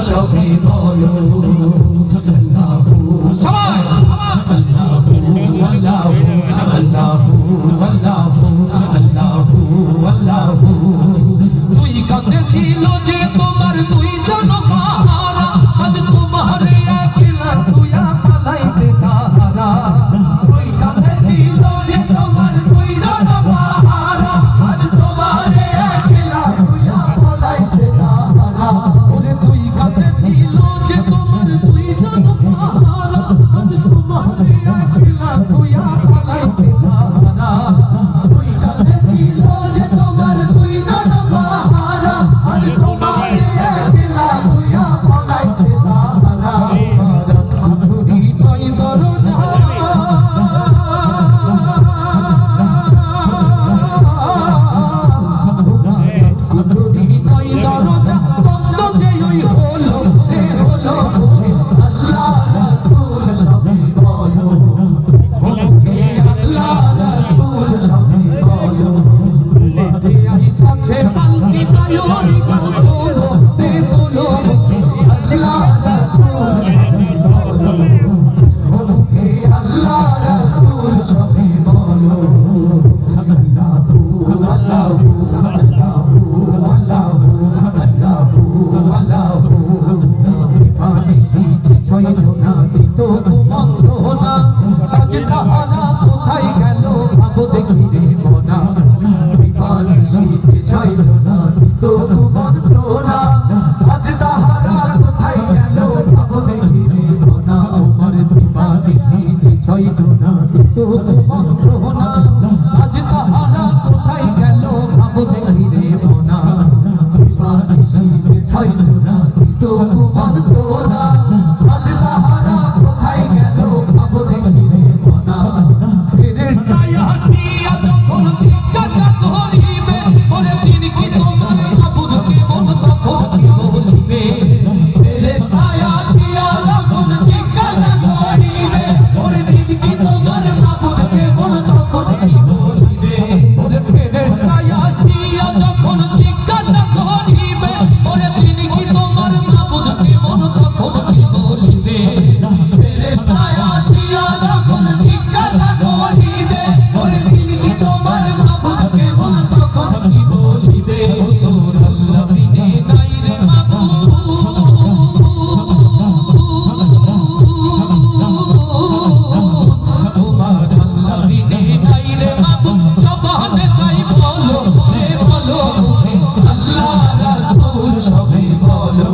সবে বলো আল্লাহু সবাই আল্লাহু আল্লাহু আল্লাহু আল্লাহু আল্লাহু আল্লাহু দুই কাঁধে ছিল যে তোমার দুইজন পাহারা আজ তোমার একলা তুইয়া পালাইছে তাহারা দুই কাঁধে ছিল যে তোমার দুইজন পাহারা আজ তোমার একলা তুইয়া পালাইছে তাহারা ওরে দুই কাঁধে ছিল যে তোমার দুইজন পাহারা আজ তোমার একলা তুইয়া পালাইছে তাহারা দুই কাঁধে ছিল যে তোমার দুইজন পাহারা আজ তোমার একলা তুইয়া পালাইছে তাহারা রাত কুঠুরি নয় দরজা কুঠুরি নয় দরজা বন্ধ যে ওই হলো এ হলো আল্লাহ রাসূল সবে বলো ওকে আল্লাহ রাসূল সবে বলো মাঠে আইসাছে পালকি পায়রি বলো এ হলো আল্লাহ রাসূল সবে বলো ওকে আল্লাহ রাসূল সবে বলো আল্লাহু আল্লাহু আল্লাহু আল্লাহু আল্লাহু আল্লাহু বিমানে যে ছয় জনা দিত কুমন্ত্রণা আজ তাহারা কোথায় গেল ভাবো দেখি রে মনা বিমানে যে ছয় জনা দিত কুমন্ত্রণা আজ তাহারা কোথায় গেল ভাবো দেখি রে মনা আমার বিমানে যে ছয় জনা দিত কুমন্ত্রণা আজ তাহারা কোথায় গেল ভাবো দেখি রে মনা বিমানে যে ছয় জনা দিত কুমন্ত্রণা আজ তাহারা কোথায় গেল ভাবো দেখি রে মনা ফেরেশতায় আসিয়া যখন জিজ্ঞাসা করিবে ওরে তিনি কি তোমার মাবুদ কেমন তখন কি বলিবে ফেরেশতায় আসিয়া যখন জিজ্ঞাসা করিবে ওরে তিনি কি তোমার মাবুদ কেমন তখন কি বলিবে ওরে ফেরেশতায় আসিয়া যখন জিজ্ঞাসা করিবে ওরে তিনি কি তোমার মাবুদ কেমন তখন কি বলিবে ফেরেশতায় আসিয়া যখন জিজ্ঞাসা করিবে ওরে তিনি কি তোমার মাবুদ কেমন তখন কি বলিবে তোর আল্লাহ বিনে নাই রে মাবুদ তোমার আল্লাহ বিনে নাই রে মাবুদ জবানে তাই বলো রে বলো আল্লাহ রাসূল সবে বলো